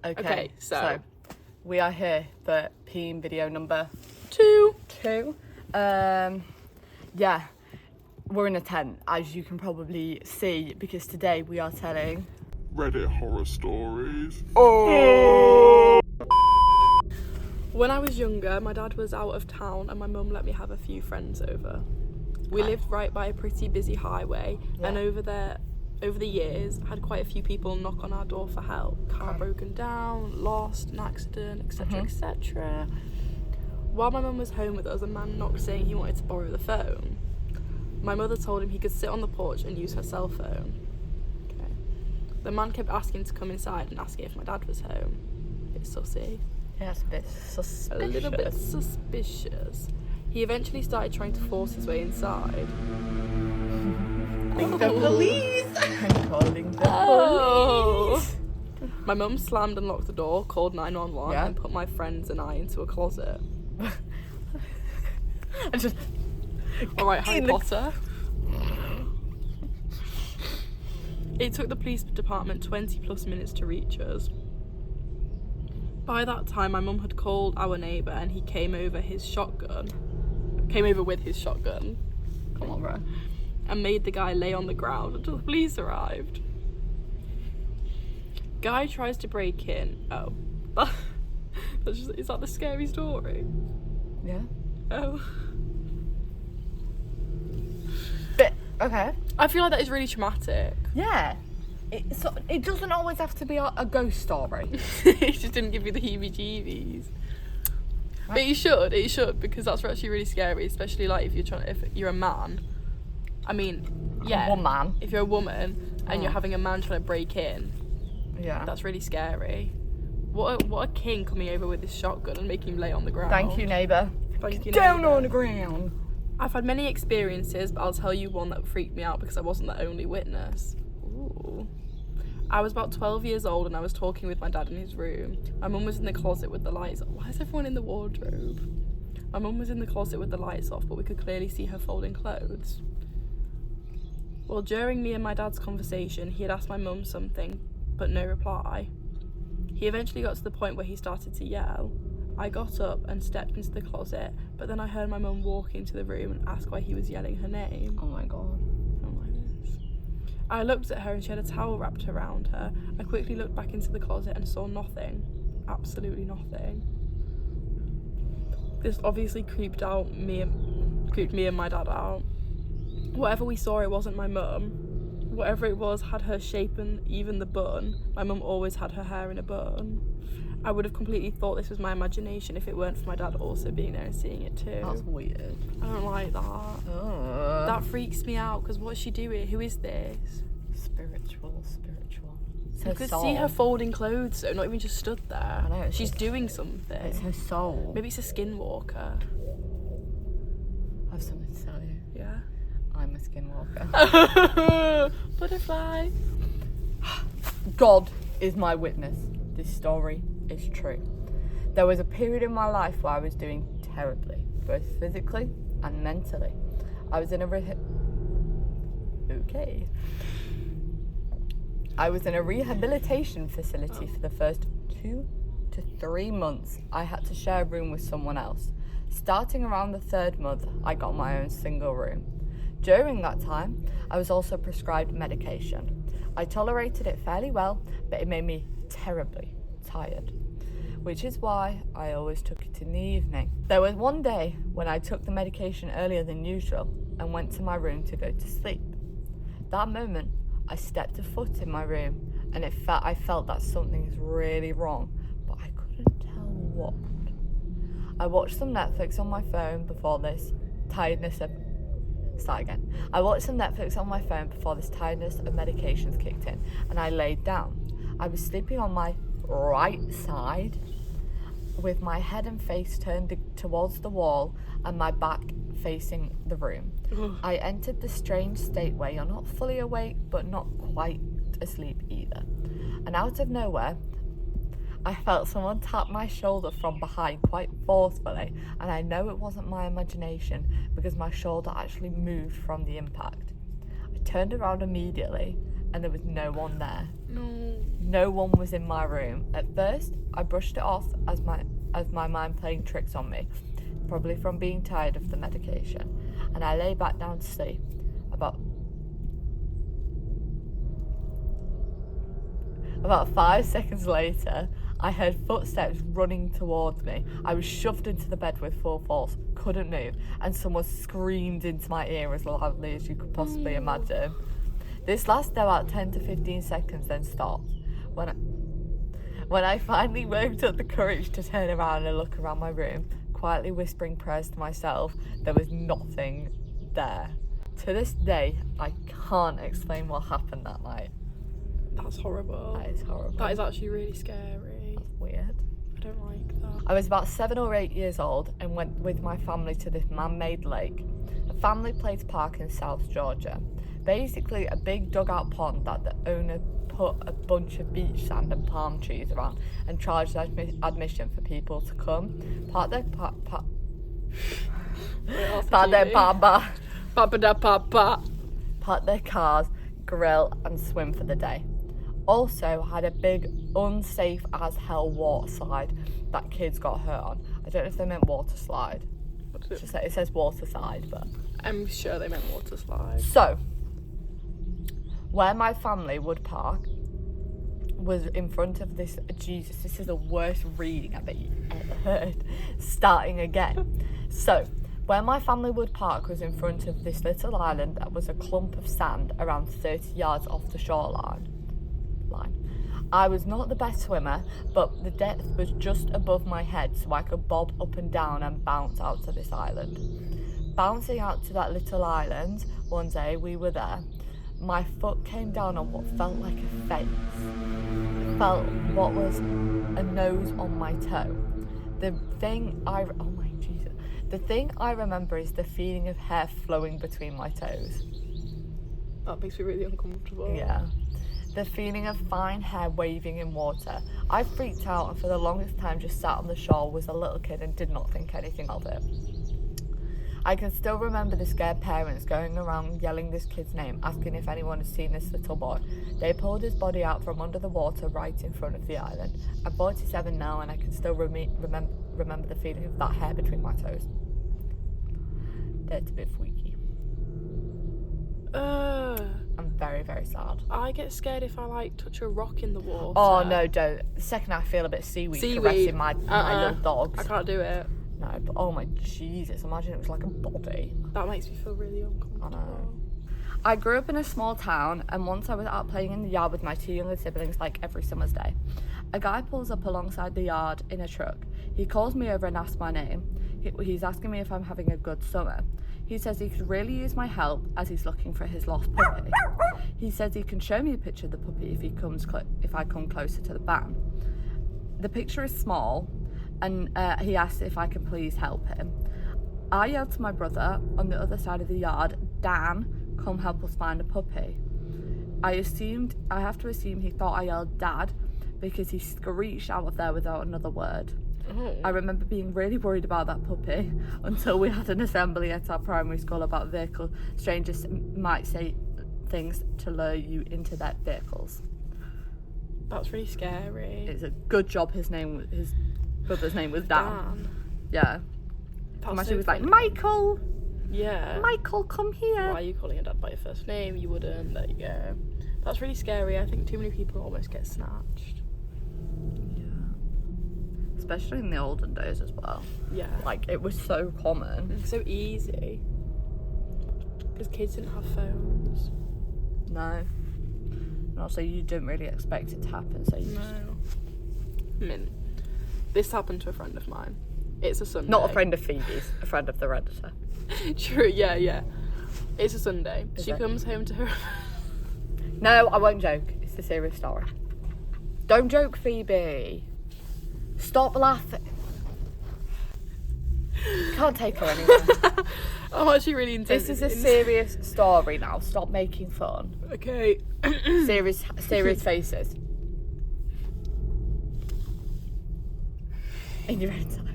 Okay, so we are here for peeing video number 2. Yeah, we're in a tent, as you can probably see, because today we are telling Reddit horror stories. When I was younger, my dad was out of town and my mum let me have a few friends over. We lived right by a pretty busy highway, and over the years, had quite a few people knock on our door for help. Car broken down, lost, an accident, etc, etc. While my mum was home with us, a man knocked saying he wanted to borrow the phone. My mother told him he could sit on the porch and use her cell phone. Okay. The man kept asking to come inside and asking if my dad was home. Bit sussy. Yeah, it's a bit suspicious. A little bit suspicious. He eventually started trying to force his way inside. Calling the police! I'm calling the police! My mum slammed and locked the door, called 911 and put my friends and I into a closet. I just... Alright, Harry Potter. It took the police department 20 plus minutes to reach us. By that time, my mum had called our neighbour and he came over with his shotgun. Come on, bro. And made the guy lay on the ground until the police arrived. Guy tries to break in. Oh. Is that the scary story? Yeah. Oh. But, okay. I feel like that is really traumatic. Yeah. It doesn't always have to be a ghost story. It just didn't give you the heebie-jeebies. But it should, because that's actually really scary, especially like if you're a man. I mean, yeah. One man. If you're a woman and you're having a man trying to break in, that's really scary. What a king coming over with his shotgun and making him lay on the ground. Thank you, neighbour. Thank you, Down neighbour. on the ground. I've had many experiences, but I'll tell you one that freaked me out because I wasn't the only witness. Ooh. I was about 12 years old and I was talking with my dad in his room. My mum was in the closet with the lights off. Why is everyone in the wardrobe? My mum was in the closet with the lights off, but we could clearly see her folding clothes. Well, during me and my dad's conversation, he had asked my mum something, but no reply. He eventually got to the point where he started to yell. I got up and stepped into the closet, but then I heard my mum walk into the room and ask why he was yelling her name. Oh my god. Not like this. I looked at her and she had a towel wrapped around her. I quickly looked back into the closet and saw nothing. Absolutely nothing. This obviously creeped me and my dad out. Whatever we saw, it wasn't my mum. Whatever it was had her shape and even the bun. My mum always had her hair in a bun. I would have completely thought this was my imagination if it weren't for my dad also being there and seeing it too. That's weird. I don't like that. That freaks me out because what's she doing? Who is this? Spiritual. You could see her folding clothes, so not even just stood there. I know. She's doing something. It's her soul. Maybe it's a skinwalker. I have something to tell you. Yeah. I'm a skinwalker. Butterfly. God is my witness. This story is true. There was a period in my life where I was doing terribly, both physically and mentally. I was in a rehabilitation facility for the first 2 to 3 months. I had to share a room with someone else. Starting around the 3rd month, I got my own single room. During that time, I was also prescribed medication. I tolerated it fairly well, but it made me terribly tired, which is why I always took it in the evening. There was one day when I took the medication earlier than usual and went to my room to go to sleep. That moment, I stepped a foot in my room and I felt that something is really wrong, but I couldn't tell what. I watched some Netflix on my phone before this tiredness of medications kicked in, and I laid down. I was sleeping on my right side with my head and face turned towards the wall and my back facing the room. I entered the strange state where you're not fully awake but not quite asleep either. And out of nowhere, I felt someone tap my shoulder from behind quite forcefully, and I know it wasn't my imagination because my shoulder actually moved from the impact. I turned around immediately and there was no one there. no one was in my room. At first, I brushed it off as my mind playing tricks on me, probably from being tired of the medication, and I lay back down to sleep. About 5 seconds later, I heard footsteps running towards me. I was shoved into the bed with full force, couldn't move, and someone screamed into my ear as loudly as you could possibly imagine. This lasted about 10 to 15 seconds, then stopped. When I finally worked up the courage to turn around and look around my room, quietly whispering prayers to myself, there was nothing there. To this day, I can't explain what happened that night. That's horrible. That is horrible. That is actually really scary. That's weird. I don't like that. I was about 7 or 8 years old and went with my family to this man-made lake, a family place park in South Georgia. Basically a big dugout pond that the owner put a bunch of beach sand and palm trees around and charged admission for people to come, park their cars, grill and swim for the day. Also had a big unsafe as hell water slide that kids got hurt on. I don't know if they meant water slide. It says water slide, but I'm sure they meant water slide. So, where my family would park was in front of this, Jesus, this is the worst reading I've ever heard. Starting again. So, where my family would park was in front of this little island that was a clump of sand around 30 yards off the shoreline. I was not the best swimmer, but the depth was just above my head so I could bob up and down and bounce out to this island. Bouncing out to that little island, one day we were there, my foot came down on what felt like a face. It felt what was a nose on my toe. The thing I remember is the feeling of hair flowing between my toes. That makes me really uncomfortable. Yeah. The feeling of fine hair waving in water. I freaked out and for the longest time just sat on the shore, was a little kid and did not think anything of it. I can still remember the scared parents going around yelling this kid's name, asking if anyone had seen this little boy. They pulled his body out from under the water right in front of the island. I'm 47 now and I can still remember the feeling of that hair between my toes. That's a bit freaky. I'm very, very sad. I get scared if I touch a rock in the water. Oh no, don't. The second I feel a bit of seaweed caressing my little dogs. I can't do it. No, but oh my Jesus, imagine it was like a body. That makes me feel really uncomfortable. I know. I grew up in a small town and once I was out playing in the yard with my 2 younger siblings like every summer's day. A guy pulls up alongside the yard in a truck. He calls me over and asks my name. He's asking me if I'm having a good summer. He says he could really use my help as he's looking for his lost puppy. He says he can show me a picture of the puppy if I come closer to the van. The picture is small and he asks if I can please help him. I yelled to my brother on the other side of the yard, Dan, come help us find a puppy. I have to assume he thought I yelled Dad because he screeched out of there without another word. Oh. I remember being really worried about that puppy until we had an assembly at our primary school about vehicles. Strangers might say things to lure you into their vehicles. That's really scary. It's a good job his brother's name was Dan. Yeah. That's He was like, Michael! Yeah. Michael, come here! Why are you calling your dad by your first name? You wouldn't. There you go. That's really scary. I think too many people almost get snatched. Especially in the olden days as well. Yeah. It was so common. It's so easy. Because kids didn't have phones. No. And also you didn't really expect it to happen, so you Mint. This happened to a friend of mine. It's a Sunday. Not a friend of Phoebe's, a friend of the Redditor. True, yeah. It's a Sunday. She comes home to her... No, I won't joke. It's a serious story. Don't joke, Phoebe. Stop laughing. Can't take her anywhere. I'm actually really intense. This is a serious story now. Stop making fun. Okay. Serious faces. In your own time.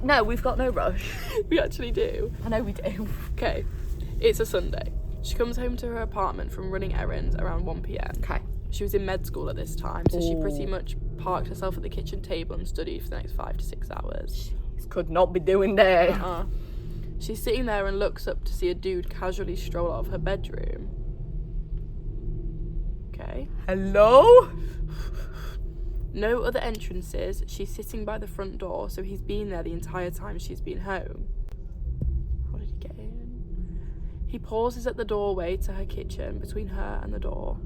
No, we've got no rush. We actually do. I know we do. Okay. It's a Sunday. She comes home to her apartment from running errands around 1 p.m. Okay. She was in med school at this time, so she pretty much parked herself at the kitchen table and studied for the next 5 to 6 hours. Could not be doing that. She's sitting there and looks up to see a dude casually stroll out of her bedroom. Okay. Hello? No other entrances. She's sitting by the front door, so he's been there the entire time she's been home. How did he get in? He pauses at the doorway to her kitchen between her and the door.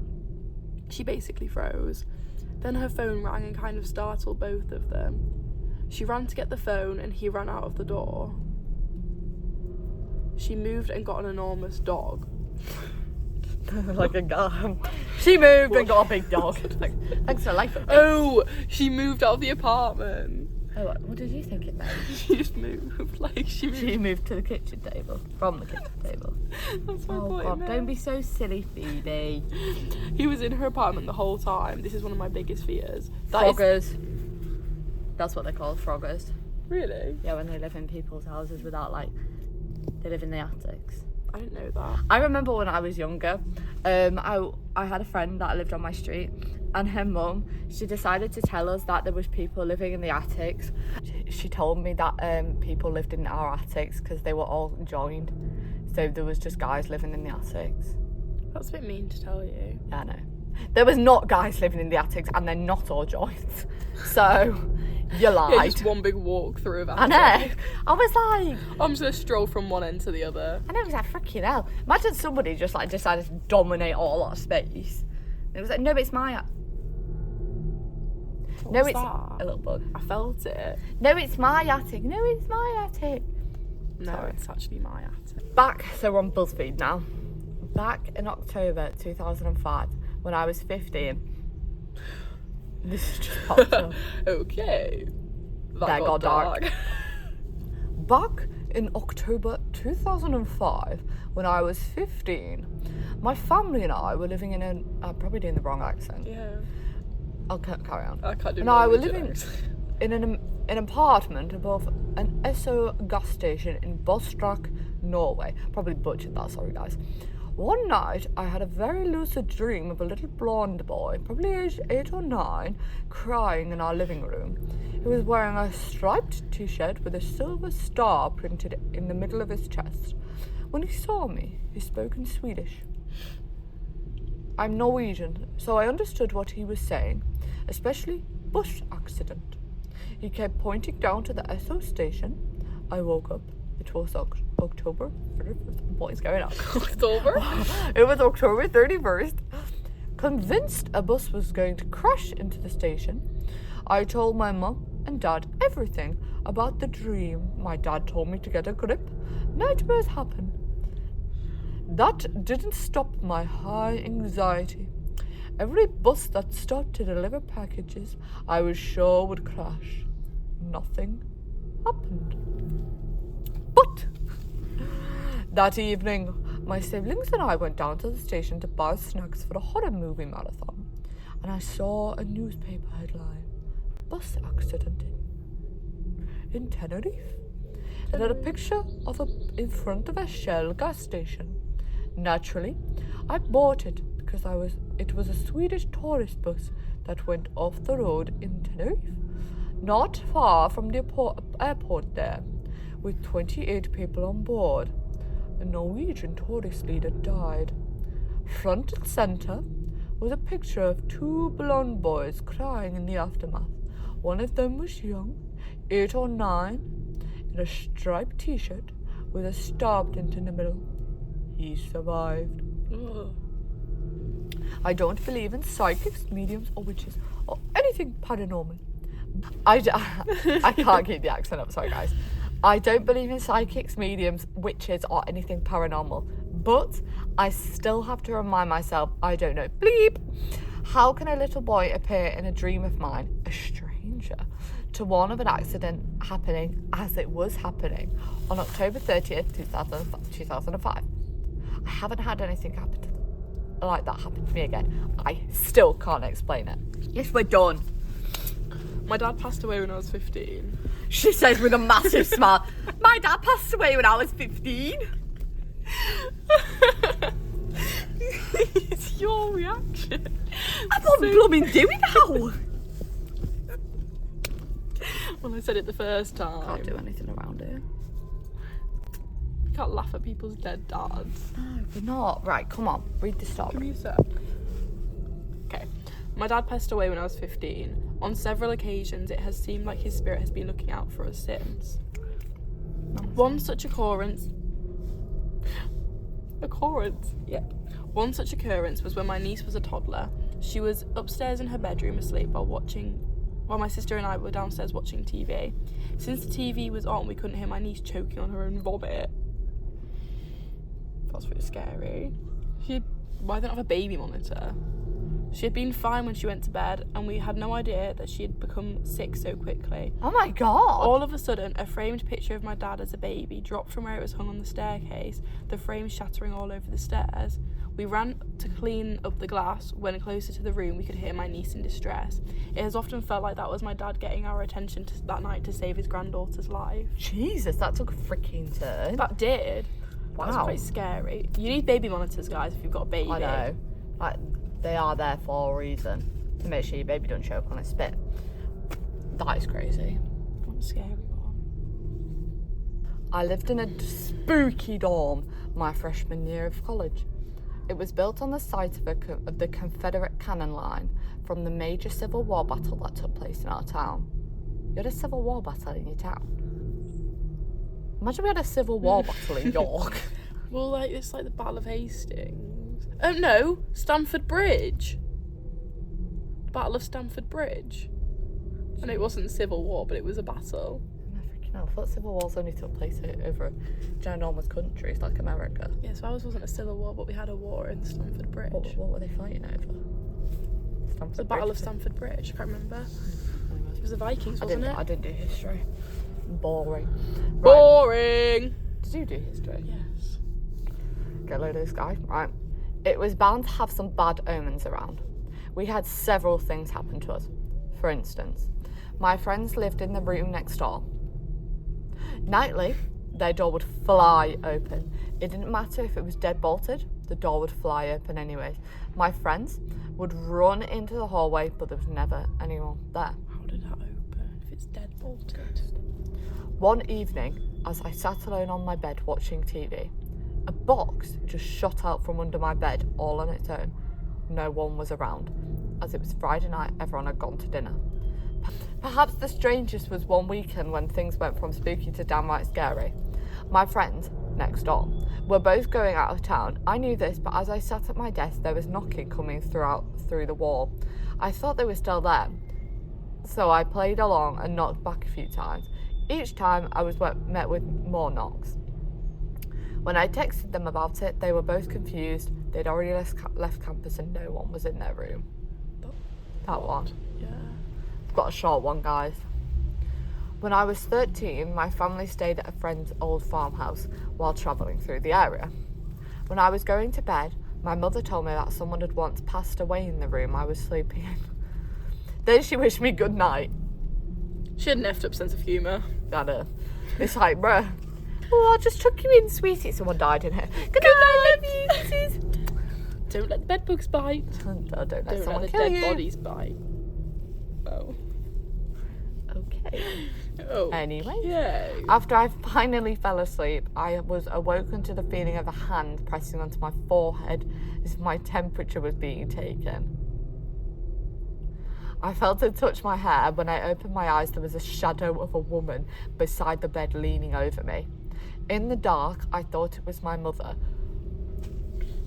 She basically froze. Then her phone rang and kind of startled both of them. She ran to get the phone and he ran out of the door. She moved and got an enormous dog. Like a guy. She moved and got a big dog. Like, thanks for life. Oh, she moved out of the apartment. Oh, what did you think it meant? She just moved. Like, she moved to the kitchen table. From the kitchen table. That's what I Oh thought it God, meant. don't be so silly, Phoebe. He was in her apartment the whole time. This is one of my biggest fears. Froggers. That's what they're called, froggers. Really? Yeah, when they live in people's houses without, like, they live in the attics. I didn't know that. I remember when I was younger, I had a friend that lived on my street, and her mum, she decided to tell us that there was people living in the attics. She told me that people lived in our attics because they were all joined. So there was just guys living in the attics. That's a bit mean to tell you. Yeah, I know. There was not guys living in the attics, and they're not all joined. So, you lied. Yeah, just one big walk through of I know. I was like... I'm just going to stroll from one end to the other. I know, it was like, freaking hell. Imagine somebody just, like, decided to dominate all our space. And it was like, no, it's my... What No, was it's... that? A little bug. I felt it. No, it's my attic. No, it's my attic. No, Sorry. it's actually my attic. Back, so we're on BuzzFeed now. Back in October 2005, when I was 15. This is just popped up. Okay. That got dark. Back in October 2005, when I was 15, my family and I were living in an... I'm probably doing the wrong accent. Yeah. I'll carry on. I can't do And I were Norwegian living accent. in an apartment above an Esso gas station in Bostrak, Norway. Probably butchered that, sorry guys. One night, I had a very lucid dream of a little blonde boy, probably aged 8 or 9, crying in our living room. He was wearing a striped t-shirt with a silver star printed in the middle of his chest. When he saw me, he spoke in Swedish. I'm Norwegian, so I understood what he was saying, especially bus accident. He kept pointing down to the Esso station. I woke up. It was October 31st. What is going on? October? It was October 31st. Convinced a bus was going to crash into the station, I told my mum and dad everything about the dream. My dad told me to get a grip. Nightmares happen. That didn't stop my high anxiety. Every bus that stopped to deliver packages, I was sure would crash. Nothing happened. But that evening, my siblings and I went down to the station to buy snacks for a horror movie marathon, and I saw a newspaper headline: bus accident in Tenerife. It had a picture of in front of a Shell gas station. Naturally, I bought it because it was a Swedish tourist bus that went off the road in Tenerife, not far from the airport there, with 28 people on board. A Norwegian tourist leader died. Front and centre was a picture of 2 blonde boys crying in the aftermath. One of them was young, 8 or 9, in a striped t-shirt with a star print in the middle. He survived. Ugh. I don't believe in psychics, mediums, or witches, or anything paranormal. I can't keep the accent up, sorry guys. I don't believe in psychics, mediums, witches, or anything paranormal. But I still have to remind myself, I don't know. Bleep! How can a little boy appear in a dream of mine, a stranger, to warn of an accident happening as it was happening on October 30th, 2005? I haven't had anything like that happen to me again. I still can't explain it. Yes, we're done. My dad passed away when I was 15. She says with a massive smile. My dad passed away when I was 15. It's your reaction. I'm not blooming doing how. When I said it the first time. Can't do anything around it. You can't laugh at people's dead dads. No, we're not. Right, come on, read the Give story. me a sec. Okay. My dad passed away when I was 15. On several occasions, it has seemed like his spirit has been looking out for us since. One such occurrence. Yeah. One such occurrence was when my niece was a toddler. She was upstairs in her bedroom asleep while my sister and I were downstairs watching TV. Since the TV was on, we couldn't hear my niece choking on her own vomit. That's pretty scary. Why don't I have a baby monitor? She had been fine when she went to bed, and we had no idea that she had become sick so quickly. Oh my god. All of a sudden, a framed picture of my dad as a baby dropped from where it was hung on the staircase, the frame shattering all over the stairs. We ran to clean up the glass. When closer to the room, we could hear my niece in distress. It has often felt like that was my dad getting our attention that night to save his granddaughter's life. Jesus, that took a freaking turn. That did. Wow. That was quite scary. You need baby monitors, guys, if you've got a baby. I know. Like, they are there for a reason. To make sure your baby don't choke on its spit. That is crazy. What a scary one. I lived in a spooky dorm my freshman year of college. It was built on the site of the Confederate cannon line from the major Civil War battle that took place in our town. You had a Civil War battle in your town? Imagine we had a Civil War battle in York. Well, like, it's like the Battle of Hastings. Oh, no, Stamford Bridge. Battle of Stamford Bridge. I know it wasn't Civil War, but it was a battle. I thought Civil Wars only took place over ginormous countries like America. Yeah, so ours wasn't a Civil War, but we had a war in Stamford Bridge. What were they fighting over? Stamford The Battle Bridge? of Stamford Bridge, I can't remember. It was the Vikings, wasn't it? I didn't do history. Boring. Right. Boring! Did you do history? Yes. Get a load of this guy. Right. It was bound to have some bad omens around. We had several things happen to us. For instance, my friends lived in the room next door. Nightly, their door would fly open. It didn't matter if it was dead bolted, the door would fly open anyways. My friends would run into the hallway, but there was never anyone there. How did that open if it's dead bolted? One evening, as I sat alone on my bed watching TV, a box just shot out from under my bed all on its own. No one was around. As it was Friday night, everyone had gone to dinner. Perhaps the strangest was one weekend when things went from spooky to downright scary. My friends, next door, were both going out of town. I knew this, but as I sat at my desk, there was knocking coming through the wall. I thought they were still there, so I played along and knocked back a few times. Each time I was met with more knocks. When I texted them about it, they were both confused. They'd already left campus and no one was in their room. That one. Yeah. I've got a short one, guys. When I was 13, my family stayed at a friend's old farmhouse while travelling through the area. When I was going to bed, my mother told me that someone had once passed away in the room I was sleeping in. Then she wished me good night. She had an effed up sense of humour. It's like, bruh. Oh, I'll just chuck you in, sweetie. Someone died in here. Good night, love you, sis. Don't let the bed bugs bite. Don't let Don't someone let the kill dead you. bodies bite. Oh. Okay. Oh. Anyway. Yay. After I finally fell asleep, I was awoken to the feeling of a hand pressing onto my forehead as if my temperature was being taken. I felt it touch my hair. When I opened my eyes, there was a shadow of a woman beside the bed leaning over me. In the dark, I thought it was my mother.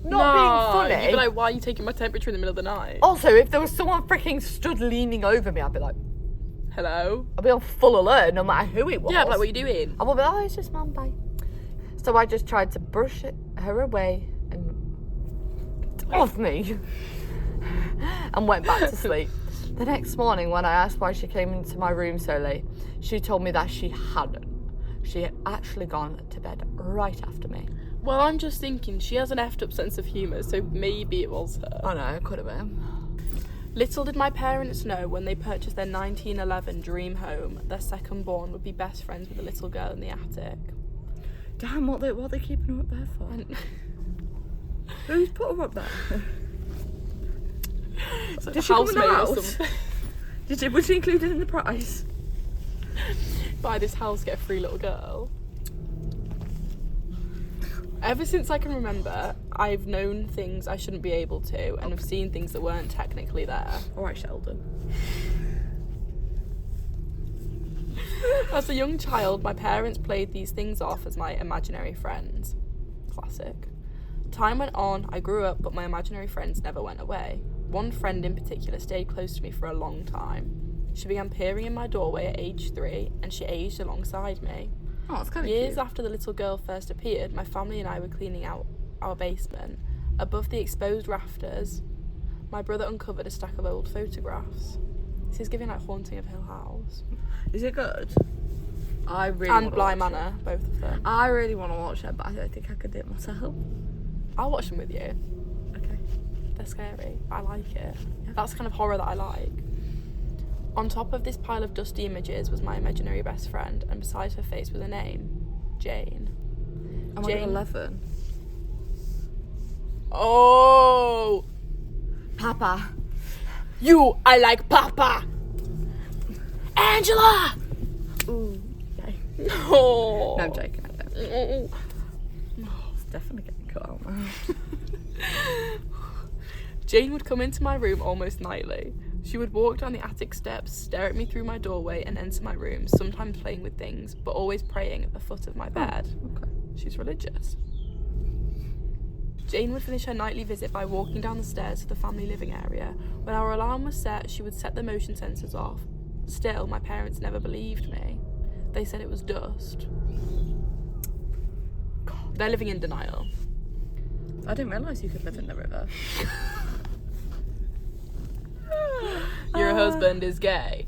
Not being funny. You'd be like, why are you taking my temperature in the middle of the night? Also, if there was someone freaking stood leaning over me, I'd be like, Hello? I'd be on full alert no matter who it was. Yeah, but like, what are you doing? I would be like, oh, it's just mum, bye. So I just tried to brush her away and get off me and went back to sleep. The next morning, when I asked why she came into my room so late, she told me that she hadn't. She had actually gone to bed right after me. Well, I'm just thinking, she has an effed up sense of humour, so maybe it was her. I know, it could have been. Little did my parents know when they purchased their 1911 dream home, their second born would be best friends with a little girl in the attic. Damn, what are they keeping her up there for? Who's put her up there? So Did she come in the housemaid or house? something. Was she included in the price? Buy this house, get a free little girl. Ever since I can remember, I've known things I shouldn't be able to, and have seen things that weren't technically there. Alright, Sheldon. As a young child, my parents played these things off as my imaginary friends. Classic. Time went on, I grew up, but my imaginary friends never went away. One friend in particular stayed close to me for a long time. She began peering in my doorway at age 3, and she aged alongside me. Oh, it's kind of Years cute. after the little girl first appeared, my family and I were cleaning out our basement. Above the exposed rafters, my brother uncovered a stack of old photographs. This is giving like Haunting of Hill House. Is it good? I really And want to Bly watch Manor, both of them. I really want to watch it, but I don't think I could do it myself. I'll watch them with you. Okay. They're scary. I like it. That's the kind of horror that I like. On top of this pile of dusty images was my imaginary best friend, and beside her face was a name, Jane. I'm like 11. Oh, Papa. I like Papa. Angela. Ooh. Okay. Oh. No, I'm joking. I don't. It's definitely getting cut out now. Jane would come into my room almost nightly. She would walk down the attic steps, stare at me through my doorway, and enter my room, sometimes playing with things, but always praying at the foot of my bed. Okay. She's religious. Jane would finish her nightly visit by walking down the stairs to the family living area. When our alarm was set, she would set the motion sensors off. Still, my parents never believed me. They said it was dust. God, they're living in denial. I didn't realise you could live in the river. Your husband is gay.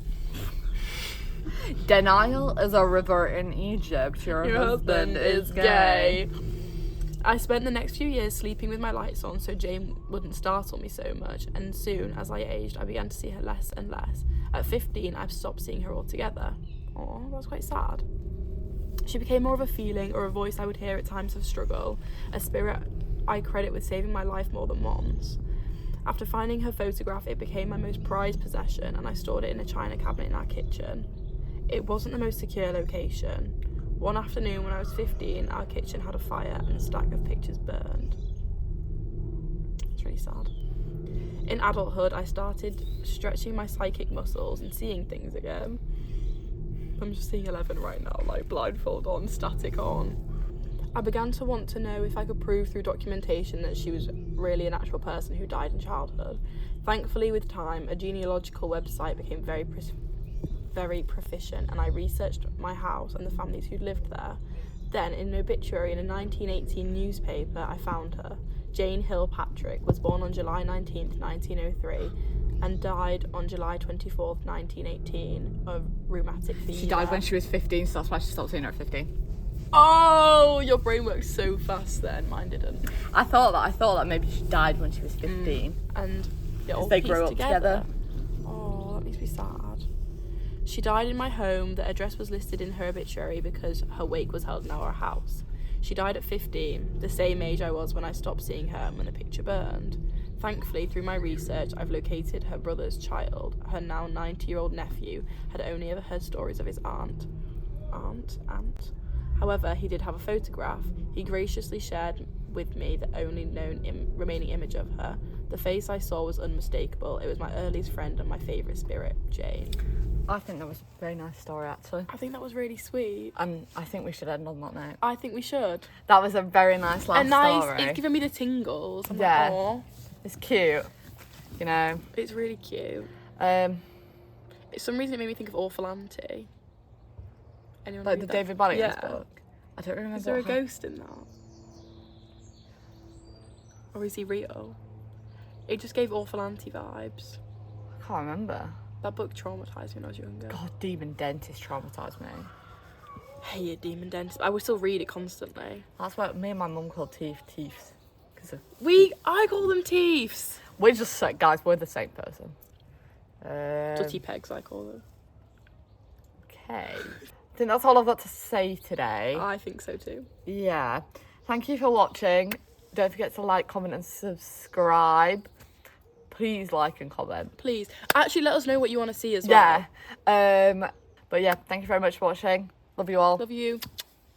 Denial is a river in Egypt. Your husband is gay. I spent the next few years sleeping with my lights on so Jane wouldn't startle me so much, and soon, as I aged, I began to see her less and less. At 15, I stopped seeing her altogether. Oh, that's quite sad. She became more of a feeling or a voice I would hear at times of struggle, a spirit I credit with saving my life more than once. After finding her photograph, it became my most prized possession, and I stored it in a china cabinet in our kitchen. It wasn't the most secure location. One afternoon when I was 15, our kitchen had a fire and a stack of pictures burned. It's really sad. In adulthood, I started stretching my psychic muscles and seeing things again. I'm just seeing 11 right now, like blindfold on, static on. I began to want to know if I could prove through documentation that she was really an actual person who died in childhood. Thankfully, with time, a genealogical website became very proficient, and I researched my house and the families who'd lived there. Then, in an obituary in a 1918 newspaper, I found her. Jane Hill Patrick was born on July 19th, 1903, and died on July 24th, 1918, of rheumatic fever. She died when she was 15, so that's why she stopped seeing her at 15. Oh, your brain works so fast then. Mine didn't. I thought that maybe she died when she was 15. And it all they pieced grew up together. Oh, that makes me sad. She died in my home. The address was listed in her obituary because her wake was held in our house. She died at 15, the same age I was when I stopped seeing her and when the picture burned. Thankfully, through my research, I've located her brother's child. Her now 90-year-old nephew had only ever heard stories of his aunt. However, he did have a photograph. He graciously shared with me the only known remaining image of her. The face I saw was unmistakable. It was my earliest friend and my favourite spirit, Jane. I think that was a very nice story, actually. I think that was really sweet. And I think we should end on that note. I think we should. That was a very nice last story. It's giving me the tingles. I'm Yeah. like, aw. It's cute, you know. It's really cute. For some reason it made me think of Awful Auntie. Anyone Like read the that? David Ballions Yeah. book. I don't remember. Is there a what happened. ghost in that? Or is he real? It just gave Awful Auntie vibes. I can't remember. That book traumatised me when I was younger. God, Demon Dentist traumatised me. Hey, a demon dentist. I would still read it constantly. That's what me and my mum called teeths. Because I call them teeths. we're just guys, we're the same person. Dutty pegs, I call them. Okay. I think that's all I've got to say today. I think so too. Yeah. Thank you for watching. Don't forget to like, comment, and subscribe. Please like and comment. Please. Actually, let us know what you want to see as well. Yeah. But yeah, thank you very much for watching. Love you all. Love you.